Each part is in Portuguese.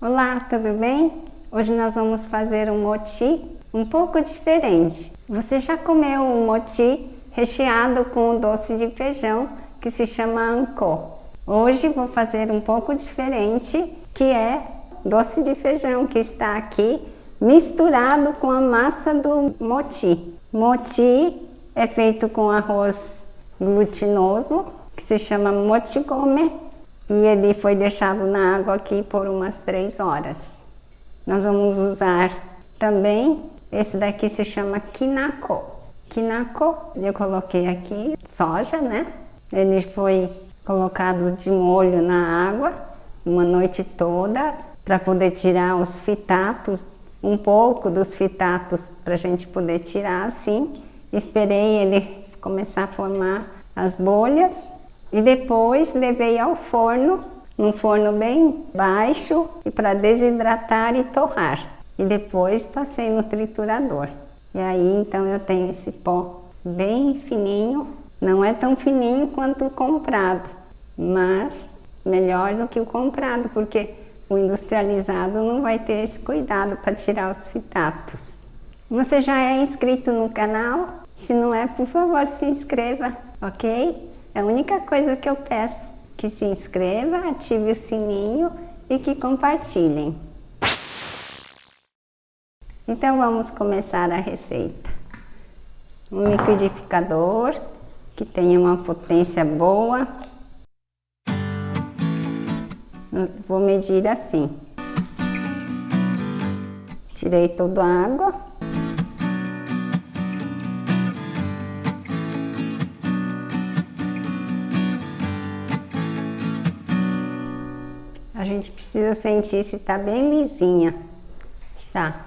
Olá, tudo bem? Hoje nós vamos fazer um moti um pouco diferente. Você já comeu um moti recheado com um doce de feijão que se chama ancô. Hoje vou fazer um pouco diferente, que é doce de feijão que está aqui misturado com a massa do moti. Moti é feito com arroz glutinoso, que se chama motigome, e ele foi deixado na água aqui por umas 3 horas. Nós vamos usar também, esse daqui se chama kinako. Kinako, eu coloquei aqui, soja, né? Ele foi colocado de molho na água uma noite toda para poder tirar os fitatos, um pouco dos fitatos para a gente poder tirar assim. Esperei ele começar a formar as bolhas e depois levei ao forno, num forno bem baixo, e para desidratar e torrar. E depois passei no triturador. E aí então eu tenho esse pó bem fininho, não é tão fininho quanto o comprado, mas melhor do que o comprado, porque o industrializado não vai ter esse cuidado para tirar os fitatos. Você já é inscrito no canal? Se não é, por favor, se inscreva, ok? É a única coisa que eu peço, que se inscreva, ative o sininho e que compartilhem. Então vamos começar a receita. Um liquidificador que tenha uma potência boa. Vou medir assim. Tirei toda a água. A gente precisa sentir se está bem lisinha. Está.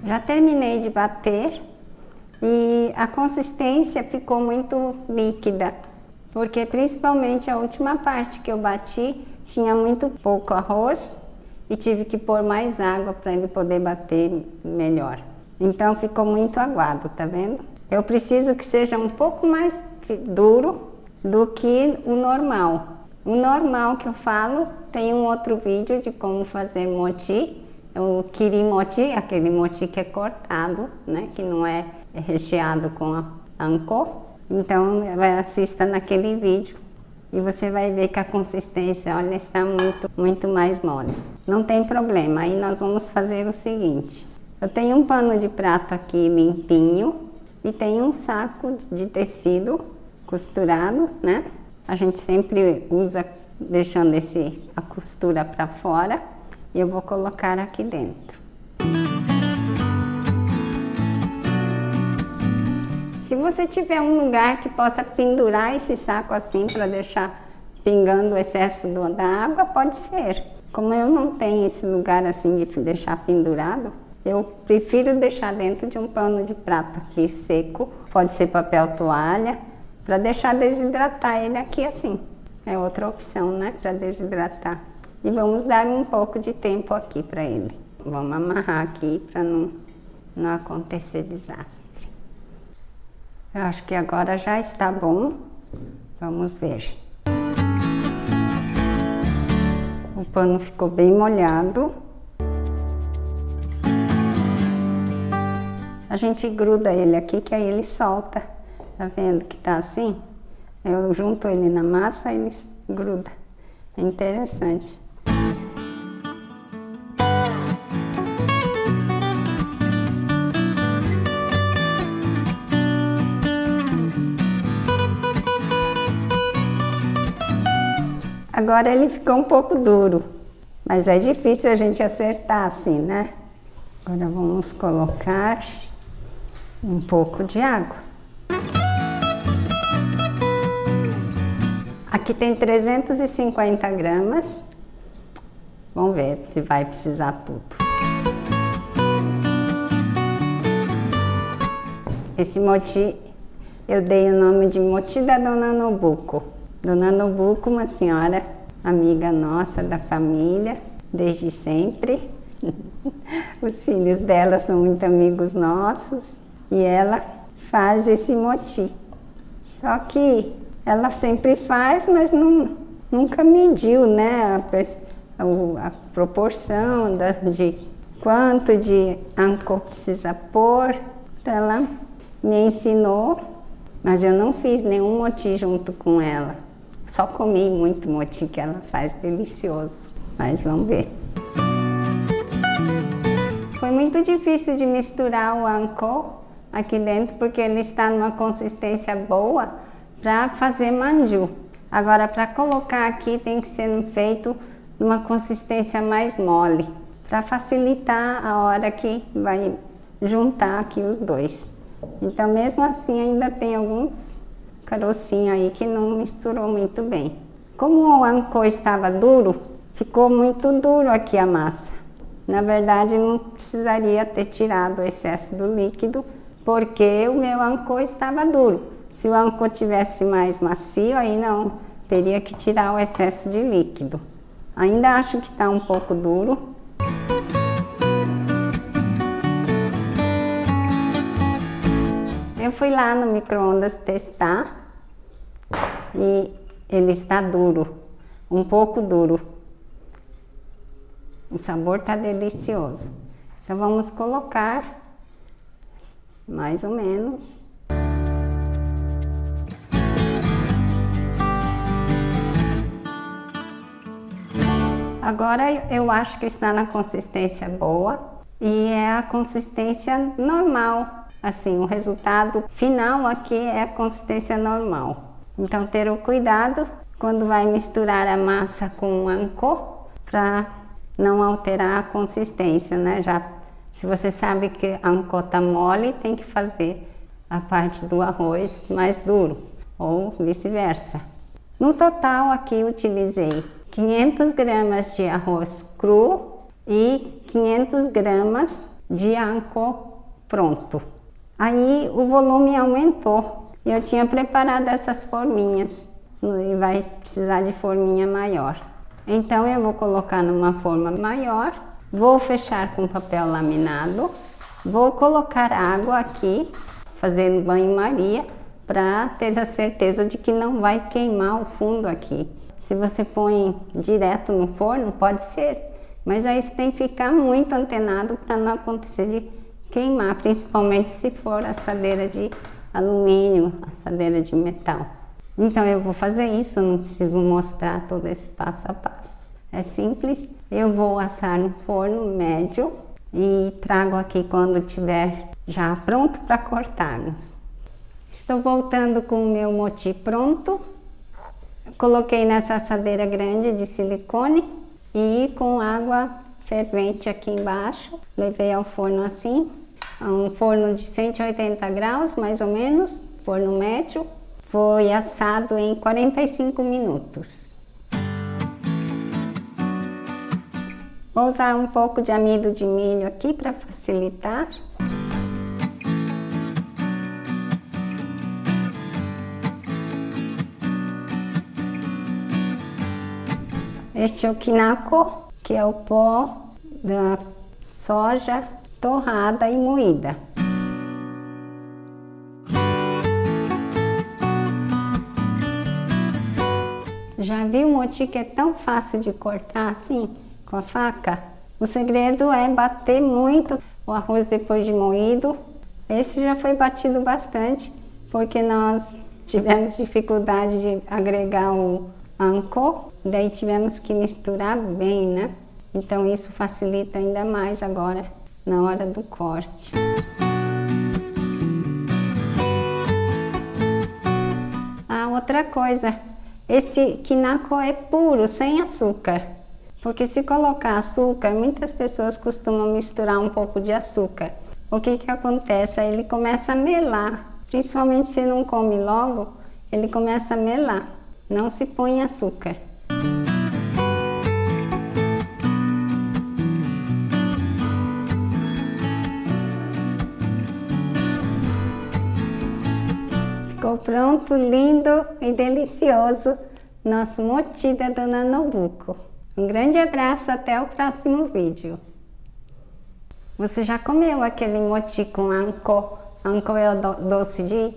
Já terminei de bater e a consistência ficou muito líquida, porque principalmente a última parte que eu bati tinha muito pouco arroz e tive que pôr mais água para ele poder bater melhor. Então ficou muito aguado, tá vendo? Eu preciso que seja um pouco mais duro do que o normal. O normal que eu falo, tem um outro vídeo de como fazer moti, o kirimoti, aquele moti que é cortado, né, que não é recheado com a ancô. Então assista naquele vídeo e você vai ver que a consistência, olha, está muito mais mole. Não tem problema, aí nós vamos fazer o seguinte. Eu tenho um pano de prato aqui limpinho e tenho um saco de tecido costurado, né? A gente sempre usa deixando a costura para fora. E eu vou colocar aqui dentro. Se você tiver um lugar que possa pendurar esse saco assim para deixar pingando o excesso da água, pode ser. Como eu não tenho esse lugar assim de deixar pendurado, eu prefiro deixar dentro de um pano de prato aqui seco, pode ser papel toalha, para deixar desidratar ele aqui assim. É outra opção, né, para desidratar. E vamos dar um pouco de tempo aqui para ele. Vamos amarrar aqui para não acontecer desastre. Eu acho que agora já está bom. Vamos ver. O pano ficou bem molhado. A gente gruda ele aqui, que aí ele solta. Tá vendo que tá assim? Eu junto ele na massa e ele gruda. É interessante. Agora ele ficou um pouco duro, mas é difícil a gente acertar assim, né? Agora vamos colocar um pouco de água. Aqui tem 350 gramas. Vamos ver se vai precisar tudo. Esse moti eu dei o nome de moti da Dona Nobuko. Dona Nobuco, uma senhora amiga nossa da família, desde sempre. Os filhos dela são muito amigos nossos e ela faz esse moti. Só que ela sempre faz, mas nunca mediu, né, a proporção de quanto de anco precisa pôr. Então ela me ensinou, mas eu não fiz nenhum moti junto com ela. Só comi muito moti que ela faz, delicioso. Mas vamos ver. Foi muito difícil de misturar o anco aqui dentro, porque ele está numa consistência boa para fazer manju. Agora, para colocar aqui, tem que ser feito numa consistência mais mole, para facilitar a hora que vai juntar aqui os dois. Então, mesmo assim, ainda tem alguns carocinhos aí que não misturou muito bem. Como o anco estava duro, ficou muito duro aqui a massa. Na verdade, não precisaria ter tirado o excesso do líquido, porque o meu anco estava duro. Se o anco tivesse mais macio, aí não, teria que tirar o excesso de líquido. Ainda acho que está um pouco duro. Eu fui lá no micro-ondas testar e ele está duro, um pouco duro. O sabor está delicioso. Então vamos colocar mais ou menos. Agora eu acho que está na consistência boa e é a consistência normal. Assim, o resultado final aqui é a consistência normal. Então ter o cuidado quando vai misturar a massa com o anco para não alterar a consistência, né? Já se você sabe que a anco está mole, tem que fazer a parte do arroz mais duro, ou vice-versa. No total aqui utilizei 500 gramas de arroz cru e 500 gramas de anco pronto. Aí o volume aumentou e eu tinha preparado essas forminhas e vai precisar de forminha maior. Então eu vou colocar numa forma maior, vou fechar com papel laminado, vou colocar água aqui, fazendo banho-maria, para ter a certeza de que não vai queimar o fundo aqui. Se você põe direto no forno, pode ser, mas aí você tem que ficar muito antenado para não acontecer de queimar, principalmente se for assadeira de alumínio, assadeira de metal. Então eu vou fazer isso, não preciso mostrar todo esse passo a passo. É simples, eu vou assar no forno médio e trago aqui quando estiver já pronto para cortarmos. Estou voltando com o meu moti pronto. Coloquei nessa assadeira grande de silicone e com água fervente aqui embaixo. Levei ao forno assim, um forno de 180 graus mais ou menos, forno médio. Foi assado em 45 minutos. Vou usar um pouco de amido de milho aqui para facilitar. Este é o kinako, que é o pó da soja torrada e moída. Já viu o moti que é tão fácil de cortar assim, com a faca? O segredo é bater muito o arroz depois de moído. Esse já foi batido bastante, porque nós tivemos dificuldade de agregar o anco, daí tivemos que misturar bem, né? Então isso facilita ainda mais agora, na hora do corte. Ah, outra coisa. Esse kinako é puro, sem açúcar, porque se colocar açúcar, muitas pessoas costumam misturar um pouco de açúcar. O que que acontece? Aí ele começa a melar, principalmente se não come logo, ele começa a melar. Não se põe açúcar. Ficou pronto, lindo e delicioso nosso moti da Dona Nobuko. Um grande abraço, até o próximo vídeo. Você já comeu aquele moti com anko? Anko é o doce de...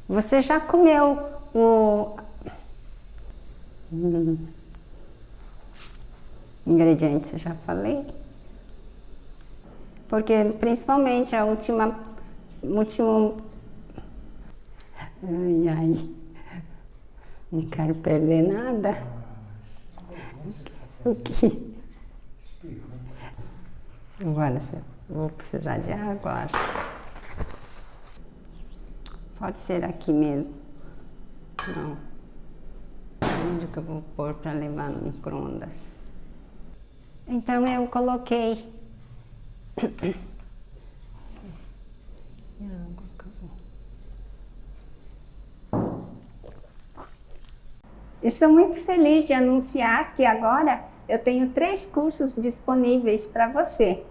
Você já comeu o... Ingredientes, eu já falei. Porque principalmente a último... Ai, não quero perder nada. O que? Agora, vou precisar de água, acho. Pode ser aqui mesmo. Não. Onde que eu vou pôr para levar no micro-ondas? Então eu coloquei. E a água acabou. Estou muito feliz de anunciar que agora eu tenho 3 cursos disponíveis para você.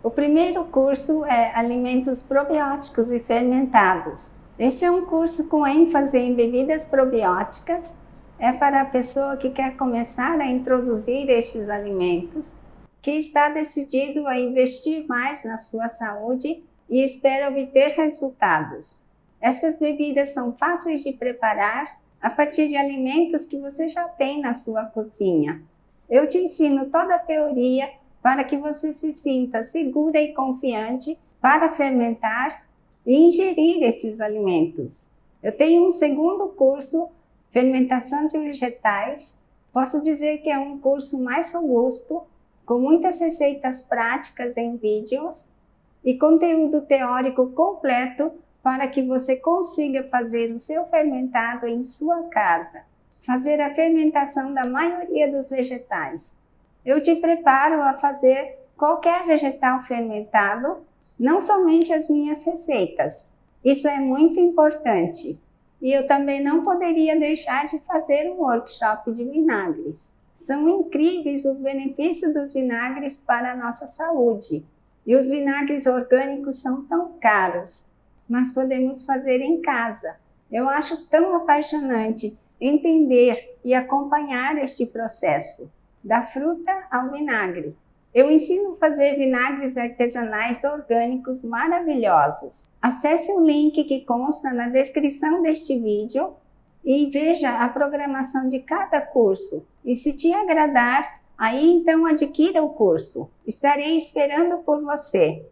O primeiro curso é Alimentos Probióticos e Fermentados. Este é um curso com ênfase em bebidas probióticas. É para a pessoa que quer começar a introduzir estes alimentos, que está decidido a investir mais na sua saúde e espera obter resultados. Estas bebidas são fáceis de preparar a partir de alimentos que você já tem na sua cozinha. Eu te ensino toda a teoria para que você se sinta segura e confiante para fermentar e ingerir esses alimentos. Eu tenho um segundo curso, Fermentação de Vegetais. Posso dizer que é um curso mais robusto, com muitas receitas práticas em vídeos e conteúdo teórico completo para que você consiga fazer o seu fermentado em sua casa. Fazer a fermentação da maioria dos vegetais. Eu te preparo a fazer qualquer vegetal fermentado, não somente as minhas receitas. Isso é muito importante. E eu também não poderia deixar de fazer um workshop de vinagres. São incríveis os benefícios dos vinagres para a nossa saúde. E os vinagres orgânicos são tão caros, mas podemos fazer em casa. Eu acho tão apaixonante entender e acompanhar este processo, da fruta ao vinagre. Eu ensino a fazer vinagres artesanais orgânicos maravilhosos. Acesse o link que consta na descrição deste vídeo e veja a programação de cada curso. E se te agradar, aí então adquira o curso. Estarei esperando por você.